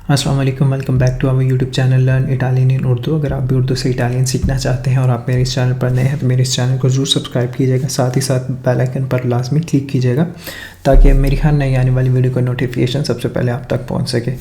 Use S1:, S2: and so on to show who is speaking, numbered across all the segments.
S1: अस्सलाम वालेकुम, welcome back to our YouTube channel learn Italian in Urdu. अगर आप भी उर्दू से इटालियन सीखना चाहते हैं और आप मेरे इस चैनल पर नए हैं तो मेरे इस चैनल को ज़रूर सब्सक्राइब कीजिएगा, साथ ही साथ बेल आइकन पर लाजमी क्लिक कीजिएगा ताकि मेरी हर नई आने वाली वीडियो का नोटिफिकेशन सबसे पहले आप तक पहुंच सके।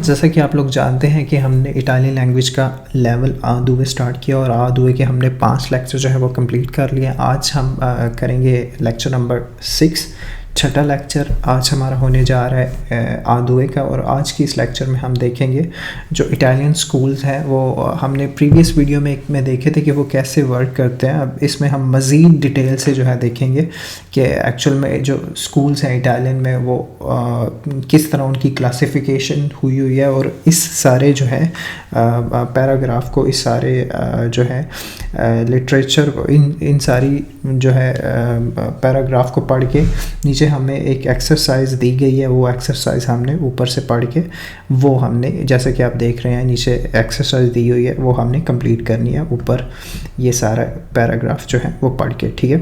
S1: जैसा कि आप लोग जानते हैं कि हमने इटालियन लैंग्वेज का लेवल आ2 स्टार्ट किया और आ2 के हमने 5 लेक्चर जो है वो कंप्लीट कर लिए। आज हम करेंगे लेक्चर नंबर 6, छठा लेक्चर आज हमारा होने जा रहा है आ2 का। और आज की इस लेक्चर में हम देखेंगे जो इटालियन स्कूल्स हैं वो हमने प्रीवियस वीडियो में देखे थे कि वो कैसे वर्क करते हैं। अब इसमें हम मज़ीद डिटेल से जो है देखेंगे कि एक्चुअल में जो स्कूल्स हैं इटालियन में वो किस तरह उनकी क्लासिफिकेशन हुई है। और इस सारे जो है पैराग्राफ को, इस सारे जो है लिटरेचर को, इन सारी जो है पैराग्राफ को पढ़ के नीचे हमें एक एक्सरसाइज दी गई है, वो एक्सरसाइज हमने ऊपर से पढ़ के वो हमने, जैसे कि आप देख रहे हैं नीचे एक्सरसाइज दी हुई है, वो हमने कंप्लीट करनी है ऊपर ये सारा पैराग्राफ जो है वो पढ़ के। ठीक है,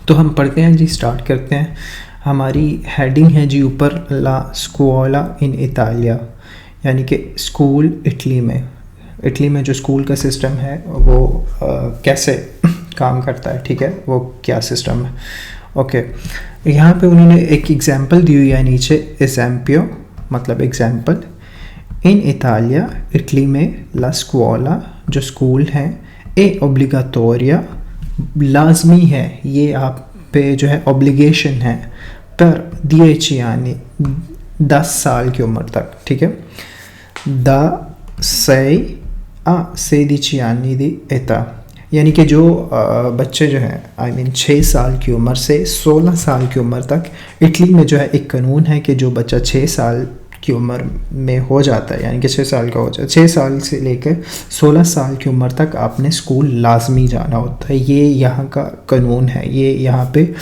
S1: तो हम पढ़ते हैं जी, स्टार्ट करते हैं। हमारी हेडिंग है जी ऊपर ला स्कुओला इन इटालिया, यानी कि स्कूल इटली में। इटली में जो स्कूल का सिस्टम है वो कैसे काम करता है, ठीक है, वो क्या सिस्टम है। ओके, यहाँ पे उन्होंने एक एग्जांपल दी हुई है नीचे, एग्जाम्पियो मतलब एग्जांपल। इन इटालिया, इटली में, ला स्कुओला जो स्कूल है, ए ओब्लिगाटोरिया लाजमी है, ये आप पे जो है ऑब्लिगेशन है, पर 10 यानी 10 साल की उम्र तक। ठीक है, दा 6 a 16 anni di età, यानी कि जो बच्चे जो हैं आई मीन 6 साल की उम्र से 16 साल की उम्र तक, इटली में जो है एक कानून है कि जो बच्चा 6 साल की उम्र में हो जाता है, यानी कि 6 साल का हो जाता है, 6 साल से लेकर 16 साल की उम्र तक आपने स्कूल लाजमी जाना होता है। ये यहाँ का कानून है, ये यहाँ पे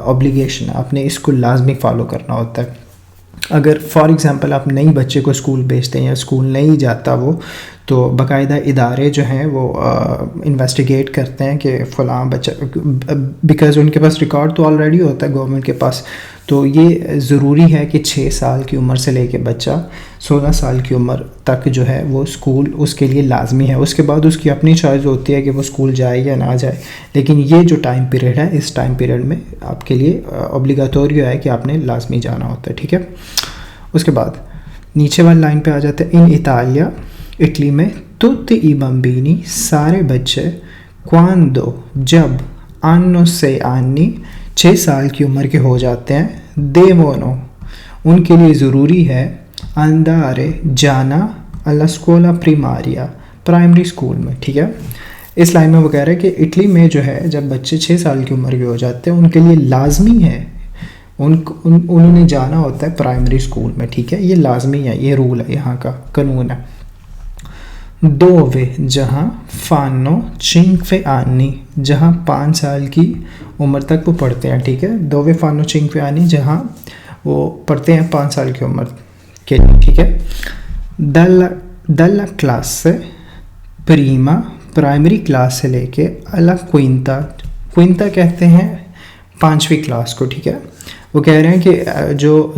S1: ऑब्लिगेशन है, आपने इसको लाजमी फ़ॉलो करना होता है। अगर फॉर एग्ज़ाम्पल आप नई बच्चे को स्कूल भेजते हैं या स्कूल नहीं जाता वो, तो बाकायदा इदारे जो हैं वो इन्वेस्टिगेट करते हैं कि फ़लाँ बच्चा, बिकॉज़ उनके पास रिकॉर्ड तो ऑलरेडी होता है गवर्नमेंट के पास, तो ये ज़रूरी है कि 6 साल की उम्र से लेके बच्चा 16 साल की उम्र तक जो है वो स्कूल उसके लिए लाजमी है। उसके बाद उसकी अपनी चॉइस होती है कि वो स्कूल जाए या ना जाए, लेकिन ये जो टाइम पीरियड है, इस टाइम पीरियड में आपके लिए ऑब्लिगाटोरियो है कि आपने लाजमी जाना होता है। ठीक है, उसके बाद नीचे वाली लाइन पे आ जाते हैं। इन इटालिया, इटली में, तुtti i bambini सारे बच्चे, quando जब, anno 6 anni 6 साल की उम्र के हो जाते हैं, devono उनके लिए ज़रूरी है, andare जाना, alla scuola primaria primary school में। ठीक है, इस लाइन में वो कह रहे हैं कि इटली में जो है जब बच्चे 6 साल की उम्र के हो जाते हैं उनके लिए लाजमी है, उन्होंने जाना होता है प्राइमरी स्कूल में। ठीक है, ये लाजमी है, ये रूल है, यहाँ का कानून है। दोवे जहाँ, फानो 5 anni जहाँ 5 साल की उम्र तक वो पढ़ते हैं। ठीक है, दोवे फानो 5 anni जहाँ वो पढ़ते हैं 5 साल की उम्र के लिए। ठीक है, दल्ला क्लास से प्रीमा प्राइमरी क्लास से लेके अला क्विंता, क्विंता कहते हैं 5वीं क्लास को। ठीक है, वो कह रहे हैं कि जो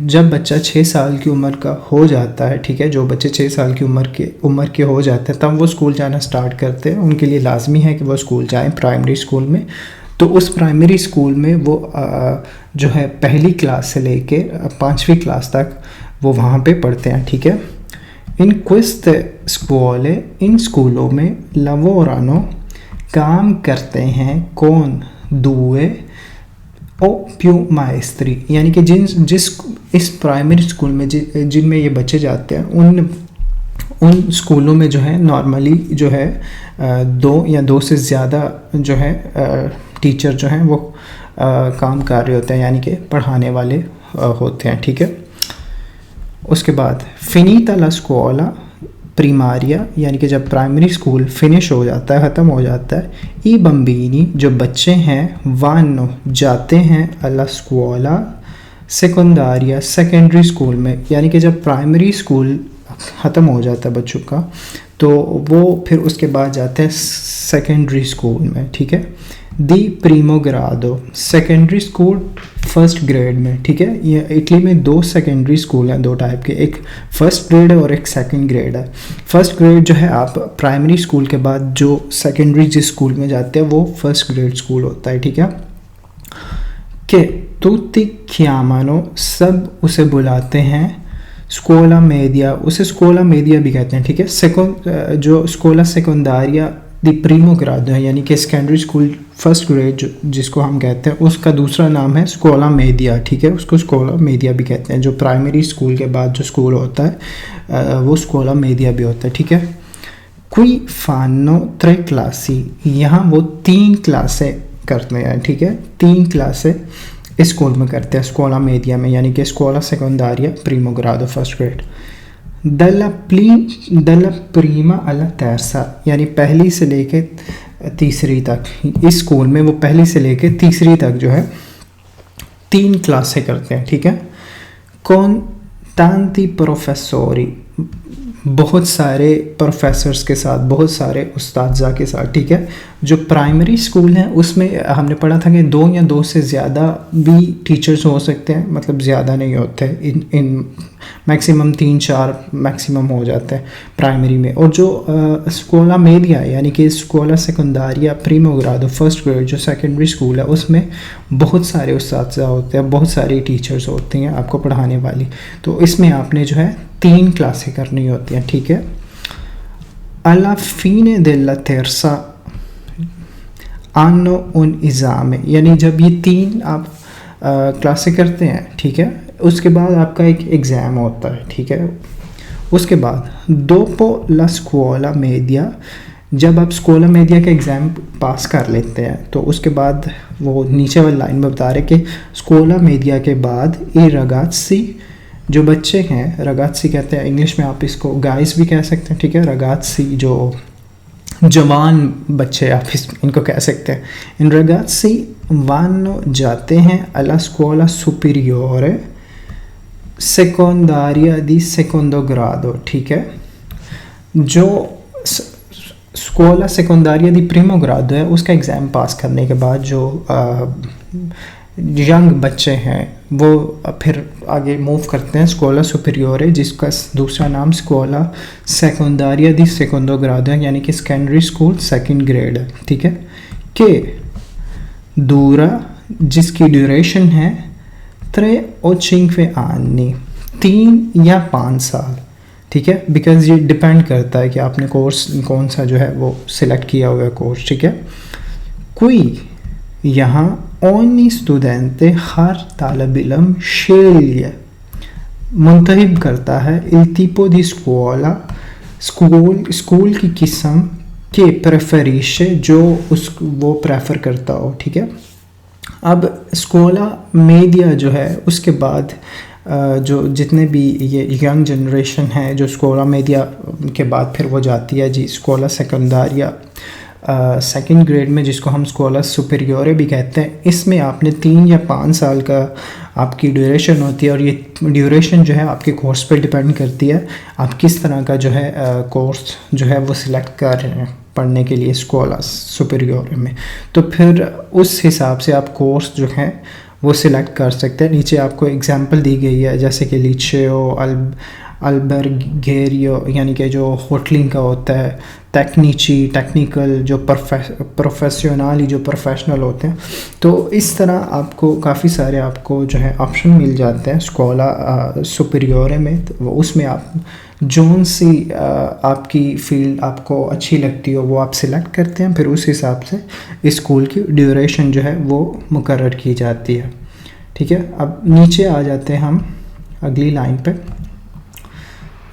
S1: जब बच्चा 6 साल की उम्र का हो जाता है, ठीक है, जो बच्चे 6 साल की उम्र के हो जाते हैं तब वो स्कूल जाना स्टार्ट करते हैं, उनके लिए लाजमी है कि वो स्कूल जाएं प्राइमरी स्कूल में। तो उस प्राइमरी स्कूल में वो जो है पहली क्लास से लेके 5वीं क्लास तक वो वहाँ पे पढ़ते हैं। ठीक है, इन queste scuole, इन स्कूलों में, lavorano काम करते हैं, कौन, 2 o più maestri, यानी कि जिस इस प्राइमरी स्कूल में जिनमें ये बच्चे जाते हैं उन स्कूलों में जो है नॉर्मली जो है 2 या 2 से ज़्यादा जो है टीचर जो हैं वो काम कर रहे होते हैं, यानी कि पढ़ाने वाले होते हैं। ठीक है, उसके बाद फिनीता ला स्कुओला प्रीमारिया, यानी कि जब प्राइमरी स्कूल फिनिश हो जाता है, ख़त्म हो जाता है, ई बम्बीनी जो बच्चे हैं, वानो जाते हैं, अला स्कुओला सेकेंडारिया सेकेंडरी स्कूल में, यानी कि जब प्राइमरी स्कूल ख़त्म हो जाता है बच्चों का तो वो फिर उसके बाद जाते हैं सेकेंडरी स्कूल में। ठीक है, दी प्रीमो ग्राडो सेकेंडरी स्कूल फर्स्ट ग्रेड में, ठीक है। ये इटली में 2 सेकेंडरी स्कूल हैं, 2 टाइप के, एक फर्स्ट ग्रेड है और एक सेकंड ग्रेड है। फर्स्ट ग्रेड जो है आप प्राइमरी स्कूल के बाद जो सेकेंडरी जिस स्कूल में जाते हैं वो फर्स्ट ग्रेड स्कूल होता है, ठीक है। कि तुtti chiamano, सब उसे बुलाते हैं स्कोला मीडिया, उसे स्कोला मीडिया भी कहते हैं, ठीक है। जो स्कोला सेकेंडारिया दी प्रीमो ग्राडो है, यानी कि सेकेंडरी स्कूल फर्स्ट ग्रेड जिसको हम कहते हैं, उसका दूसरा नाम है स्कोला मीडिया, ठीक है। उसको स्कोला मीडिया भी कहते हैं। जो प्राइमरी स्कूल के बाद जो स्कूल होता है वो स्कोला मीडिया भी होता है, ठीक है। qui fanno 3 classi, यहाँ वो 3 क्लासें करते हैं, ठीक है। 3 क्लासें इस स्कूल में करते हैं, स्कोला मीडिया में, यानी कि स्कोला सेकेंडारिया प्रीमो ग्राडो first grade. dalla prima alla terza, यानी पहली से लेके तीसरी तक, इस स्कूल में वो पहली से लेके तीसरी तक जो है 3 क्लासें करते हैं, ठीक है। con tanti professori, बहुत सारे प्रोफेसर्स के साथ, बहुत सारे उस्तादजा के साथ, ठीक है। जो प्राइमरी स्कूल हैं उसमें हमने पढ़ा था कि 2 या 2 से ज़्यादा भी टीचर्स हो सकते हैं, मतलब ज़्यादा नहीं होते, इन मैक्सिमम 3-4 मैक्सिमम हो जाते हैं प्राइमरी में। और जो स्कोला मीडिया यानी कि स्कोला सेकेंडारिया प्रीमो ग्राडो फर्स्ट ग्रेड जो सेकेंडरी स्कूल है उसमें बहुत सारे उस्तादजा होते हैं, बहुत सारी टीचर्स होती हैं आपको पढ़ाने वाली। तो इसमें आपने जो है 3 क्लासें करनी होती हैं, ठीक है। alla fine della terza hanno un esame, यानी जब ये 3 आप क्लासें करते हैं, ठीक है, उसके बाद आपका एक एग्ज़ाम होता है, ठीक है। उसके बाद dopo la scuola media, जब आप स्कोला मीडिया का एग्ज़ाम पास कर लेते हैं तो उसके बाद वो नीचे वाली लाइन में बता रहे कि स्कोला मीडिया के बाद i ragazzi, जो बच्चे हैं, रगात्सी कहते हैं इंग्लिश में, आप इसको गाइस भी कह सकते हैं, ठीक है। रगात्सी जो जवान बच्चे आप इनको कह सकते हैं। इन रगात्सी वानो जाते हैं alla scuola superiore secondaria di secondo grado, ठीक है। जो स्कोला सेकेंडारिया दी प्रीमो ग्राडो है उसका एग्ज़ाम पास करने के बाद जो यंग बच्चे हैं वो फिर आगे मूव करते हैं स्कोला सुपीरियोरे, जिसका दूसरा नाम स्कोला सेकेंडारिया दी सेकोंडो ग्राडो है, यानी कि सेकेंडरी स्कूल सेकंड ग्रेड है, ठीक है। के दूरा, जिसकी ड्यूरेशन है 3 o 5 anni, 3 या 5 साल, ठीक है। बिकॉज ये डिपेंड करता है कि आपने कोर्स कौन सा जो है वो सिलेक्ट किया हुआ है कोर्स, ठीक है। कोई यहाँ ogni studente, हर तालिब इल्म sceglie, मुंतखब करता है il tipo di scuola, school की किस्म के preferisce, जो वो प्रेफर करता हो, ठीक है। अब स्कोला मीडिया जो है उसके बाद जो जितने भी ये यंग जनरेशन है जो स्कोला मीडिया के बाद फिर वो जाती है जी स्कोला सेकेंडारिया सेकंड ग्रेड में, जिसको हम स्कोला सुपीरियोरे भी कहते हैं। इसमें आपने 3 या 5 साल का आपकी ड्यूरेशन होती है और ये ड्यूरेशन जो है आपके कोर्स पर डिपेंड करती है आप किस तरह का जो है कोर्स जो है वो सिलेक्ट कर रहे हैं पढ़ने के लिए स्कोला सुपीरियोरे में। तो फिर उस हिसाब से आप कोर्स जो है वो सिलेक्ट कर सकते हैं। नीचे आपको एग्जांपल दी गई है जैसे कि लीचेओ, अल्बर्गेरियो यानी कि जो होटलिंग का होता है, टेक्निकल जो प्रोफेशनली जो प्रोफेशनल होते हैं। तो इस तरह आपको काफ़ी सारे आपको जो है ऑप्शन मिल जाते हैं स्कोला सुपीरियोरे में। तो उसमें आप जोन सी आपकी फील्ड आपको अच्छी लगती हो वो आप सिलेक्ट करते हैं, फिर उस हिसाब से इस स्कूल की ड्यूरेशन जो है वो मुकर्रर की जाती है, ठीक है। अब नीचे आ जाते हैं हम अगली लाइन पे,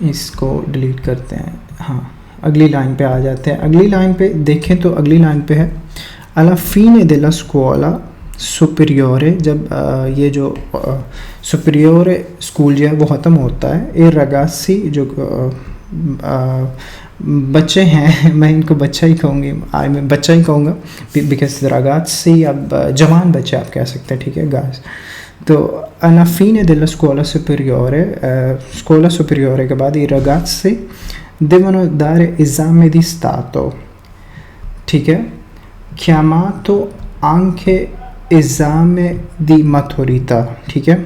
S1: इसको डिलीट करते हैं, हाँ अगली लाइन पे आ जाते हैं। अगली लाइन पे देखें तो अगली लाइन पे है alla fine della scuola superiore, जब ये जो सुपीरियोरे स्कूल जो है वो ख़त्म होता है, ए रगासी जो बच्चे हैं, मैं इनको बच्चा ही कहूँगी, मैं बच्चा ही कहूँगा बिकॉज रगासी अब जवान बच्चे आप कह सकते हैं, ठीक है गाइस। तो alla fine della scuola superiore के बाद ये ragazzi devono dare esame di stato, ठीक है, chiamato anche एग्ज़ामे दी मथोरिता, ठीक है।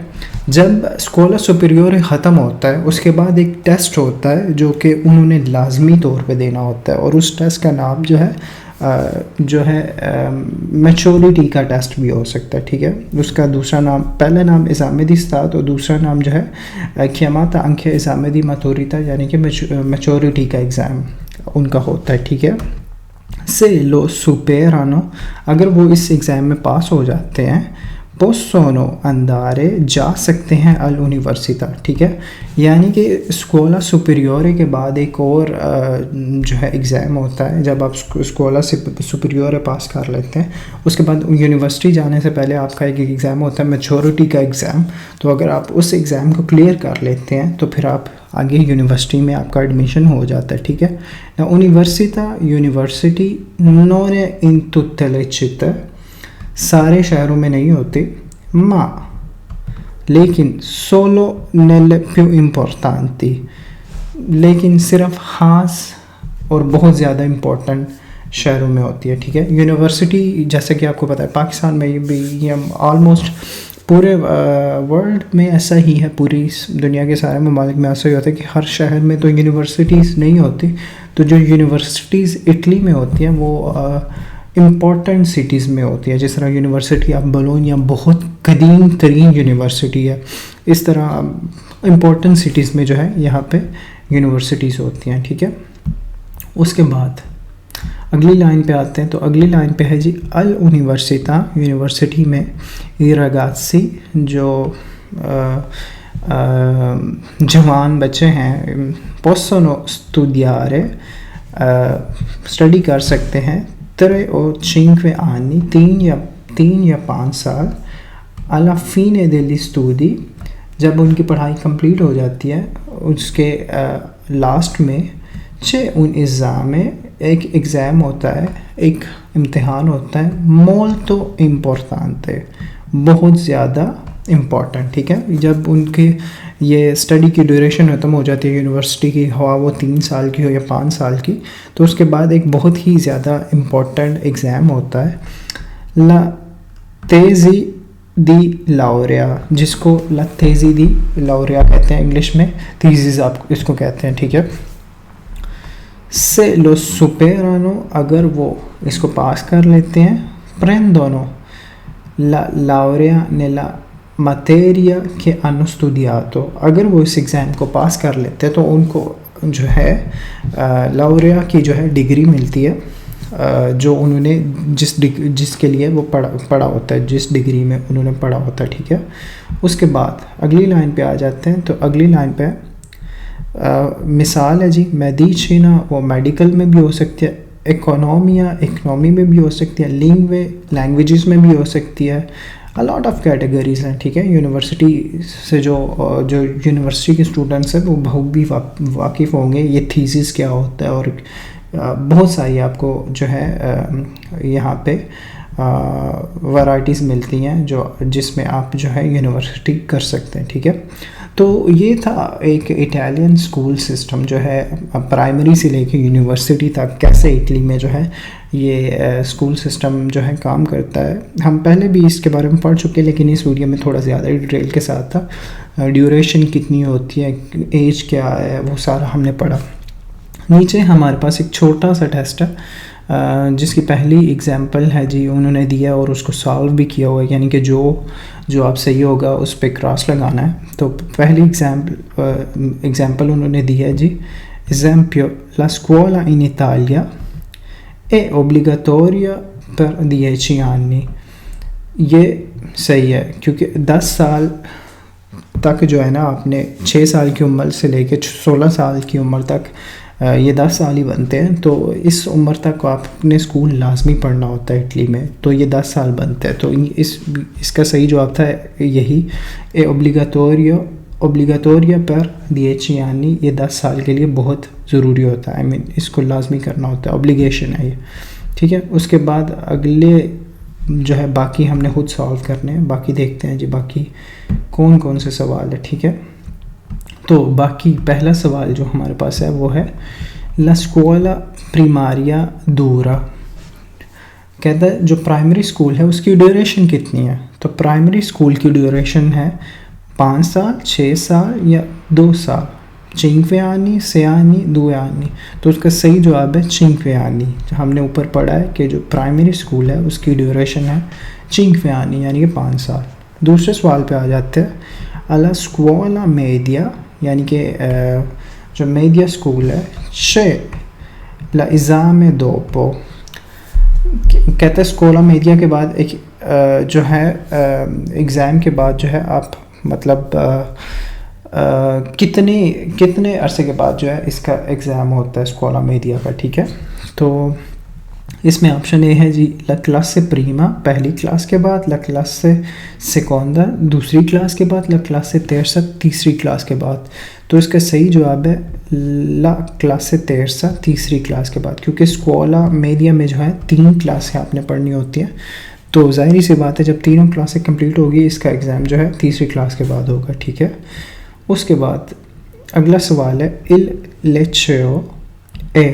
S1: जब स्कोला सुपीरियोरे ख़त्म होता है उसके बाद एक टेस्ट होता है जो कि उन्होंने लाजमी तौर पे देना होता है, और उस टेस्ट का नाम जो है मैच्योरिटी का टेस्ट भी हो सकता है, ठीक है। उसका दूसरा नाम, पहला नाम एग्ज़ामे दी स्तात और दूसरा नाम जो है ख्यामाता अंखे एग्ज़ामे दी मथोरिता, यानी कि मैच्योरिटी का एग्ज़ाम उनका होता है, ठीक है। से लो सुपेरानो, अगर वो इस एग्ज़ाम में पास हो जाते हैं, पोसोनो अंदारे जा सकते हैं अल यूनिवर्सिटा, ठीक है। यानी कि स्कोला सुपीरियोरे के बाद एक और जो है एग्ज़ाम होता है। जब आप स्कोला सुपीरियोरे पास कर लेते हैं उसके बाद यूनिवर्सिटी जाने से पहले आपका एक एग्ज़ाम होता है मैच्योरिटी का एग्ज़ाम। तो अगर आप उस एग्ज़ाम को क्लियर कर लेते हैं तो फिर आप आगे यूनिवर्सिटी में आपका एडमिशन हो जाता है, ठीक है ना। यूनिवर्सिटी नोने इन तुtte le città, सारे शहरों में नहीं होती, माँ लेकिन सोलो nelle più importanti, लेकिन सिर्फ ख़ास और बहुत ज़्यादा इम्पोर्टेंट शहरों में होती है, ठीक है। यूनिवर्सिटी जैसे कि आपको पता है पाकिस्तान में भी ये ऑलमोस्ट पूरे वर्ल्ड में ऐसा ही है, पूरी दुनिया के सारे ममालिक में ऐसा ही होता है कि हर शहर में तो यूनिवर्सिटीज़ नहीं होती। तो जो यूनिवर्सिटीज़ इटली में होती हैं वो इम्पॉर्टेंट सिटीज़ में होती है। जिस तरह यूनिवर्सिटी ऑफ बोलोनिया बहुत कदीम तरीन यूनिवर्सिटी है, इस तरह इम्पॉर्टेंट सिटीज़ में जो है यहाँ पे यूनिवर्सिटीज़ होती हैं, ठीक है। उसके बाद अगली लाइन पे आते हैं, तो अगली लाइन पे है जी अल यूनिवर्सिटा, यूनिवर्सिटी में ये रगासी जो जवान बच्चे हैं, पोसोनो स्टूडियारे, स्टडी कर सकते हैं, 3 o 5 anni, 3 या 5 साल, alla fine degli studi, जब उनकी पढ़ाई कंप्लीट हो जाती है उसके लास्ट में c'è un esame, एक एग्ज़ाम होता है, एक इम्तिहान होता है, molto importante, बहुत ज़्यादा इम्पॉर्टेंट, ठीक है। जब उनके ये स्टडी की ड्यूरेशन खत्म हो जाती है यूनिवर्सिटी की, हवा वो 3 साल की हो या 5 साल की, तो उसके बाद एक बहुत ही ज़्यादा इम्पॉर्टेंट एग्ज़ाम होता है, ला तेज़ी दी लाउरिया, जिसको ला तेज़ी दी लाउरिया कहते हैं इंग्लिश में, थीसिस आप इसको कहते हैं, ठीक है। से लो सुपेरानो, अगर वो इसको पास कर लेते हैं, प्रेंडोनो ला लाउरिया नेला materia che hanno studiato, अगर वो इस एग्ज़ाम को पास कर लेते हैं तो उनको जो है लाउरिया की जो है डिग्री मिलती है, जो उन्होंने जिसके लिए वो पढ़ा होता है, जिस डिग्री में उन्होंने पढ़ा होता है, ठीक है। उसके बाद अगली लाइन पे आ जाते हैं, तो अगली लाइन पे मिसाल है जी मेडिसिना, वो मेडिकल में भी हो सकती है, इकोनॉमी में भी हो सकती है, लैंग्वेजेस में भी हो सकती है, अलॉट ऑफ कैटेगरीज हैं, ठीक है। यूनिवर्सिटी से जो यूनिवर्सिटी के स्टूडेंट्स हैं वो बहुत भी वाकिफ़ होंगे ये थीसिस क्या होता है, और बहुत सारी आपको जो है यहाँ पे वैराइटीज़ मिलती हैं जिसमें आप जो है यूनिवर्सिटी कर सकते हैं, ठीक है। तो ये था एक इटालियन स्कूल सिस्टम जो है प्राइमरी से लेके यूनिवर्सिटी तक कैसे इटली में जो है ये स्कूल सिस्टम जो है काम करता है। हम पहले भी इसके बारे में पढ़ चुके हैं, लेकिन इस वीडियो में थोड़ा ज़्यादा डिटेल के साथ था। ड्यूरेशन कितनी होती है, एज क्या है, वो सारा हमने पढ़ा। नीचे हमारे पास एक छोटा सा टेस्ट है जिसकी पहली एग्जांपल है जी उन्होंने दिया और उसको सॉल्व भी किया हुआ है, यानी कि जो आप सही होगा उस पर क्रॉस लगाना है। तो पहली एग्जांपल उन्होंने दिया है जी, एस्empio la scuola in Italia è obbligatoria per 10 anni। ये सही है क्योंकि 10 साल तक जो है ना, आपने 6 साल की उम्र से लेकर 16 साल की उम्र तक ये 10 साल ही बनते हैं, तो इस उम्र तक आपने स्कूल लाजमी पढ़ना होता है इटली में, तो ये 10 साल बनते हैं। तो इसका सही जवाब था यही, ए ओब्लिगाटोरिया पर 10 यानी ये 10 साल के लिए बहुत ज़रूरी होता है, I mean, इसको लाजमी करना होता है, ऑब्लिगेशन है ये, ठीक है। उसके बाद अगले जो है बाकी हमने खुद सॉल्व करने हैं, बाकी देखते हैं जी बाकी कौन कौन से सवाल है, ठीक है। तो बाकी पहला सवाल जो हमारे पास है वो है ला स्कूला primaria dura कहता है जो प्राइमरी स्कूल है उसकी ड्यूरेशन कितनी है। तो प्राइमरी स्कूल की ड्यूरेशन है 5 साल, 6 साल या 2 साल। 5 anni, 6 anni, 2 anni। तो उसका सही जवाब है 5 anni। हमने ऊपर पढ़ा है कि जो प्राइमरी स्कूल है उसकी ड्यूरेशन है 5 anni यानी कि 5 साल। दूसरे सवाल पे आ जाते हैं। alla scuola media यानी कि जो मीडिया स्कूल है c'è l'esame dopo। कहते हैं स्कूला मीडिया के बाद एक जो है एग्ज़ाम के बाद जो है आप मतलब कितने अरसे के बाद जो है इसका एग्ज़ाम होता है स्कूला मीडिया का, ठीक है। तो इसमें ऑप्शन ए है जी ला क्लासे प्रीमा पहली क्लास के बाद, ला क्लासे सेकोंडा दूसरी क्लास के बाद, ला क्लासे तेरसा तीसरी क्लास के बाद। तो इसका सही जवाब है ला क्लासे तेरसा तीसरी क्लास के बाद, क्योंकि स्कूला मीडिया में जो है 3 क्लासें आपने पढ़नी होती हैं। तो ज़ाहिर सी बात है जब तीनों क्लासें कंप्लीट होगी इसका एग्ज़ाम जो है तीसरी क्लास के बाद होगा, ठीक है। उसके बाद अगला सवाल है il liceo è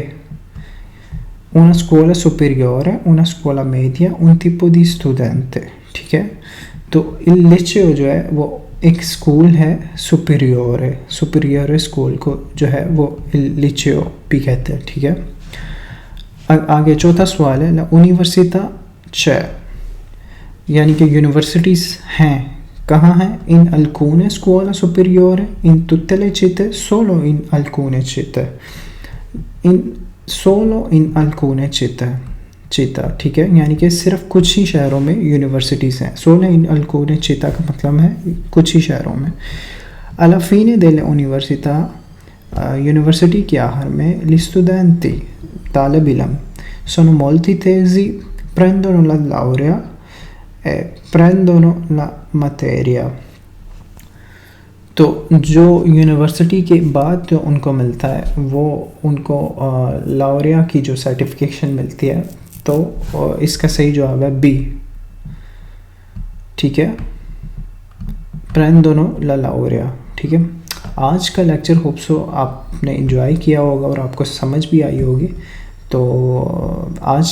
S1: una scuola superiore, una scuola media, un tipo di studente, ठीक है। तो il liceo जो है वो एक स्कूल है सुपीरियर स्कूल को जो है वो il liceo भी कहते हैं, ठीक है। आगे चौथा सवाल है la università c'è यानी कि यूनिवर्सिटीज़ हैं, कहाँ हैं? in alcune scuole superiori, in tutte le città, solo in alcune città, solo in alcune città, ठीक है। यानी कि सिर्फ कुछ ही शहरों में यूनिवर्सिटीज़ हैं। solo in alcune città का मतलब है कुछ ही शहरों में। alla fine delle università university के आखिर में gli studenti तालिब इल्म sono molti tesi, prendono la laurea e prendono la materia। तो जो यूनिवर्सिटी के बाद जो उनको मिलता है वो उनको लाउरिया की जो सर्टिफिकेशन मिलती है। तो इसका सही जवाब है बी, ठीक है, prendono la laurea, ठीक है। आज का लेक्चर होप सो आपने एंजॉय किया होगा और आपको समझ भी आई होगी। तो आज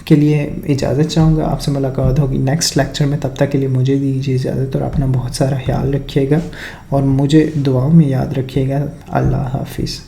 S1: के लिए इजाज़त चाहूँगा, आपसे मुलाकात होगी नेक्स्ट लेक्चर में। तब तक के लिए मुझे दीजिए इजाज़त और अपना बहुत सारा ख्याल रखिएगा और मुझे दुआओं में याद रखिएगा। अल्लाह हाफिज़।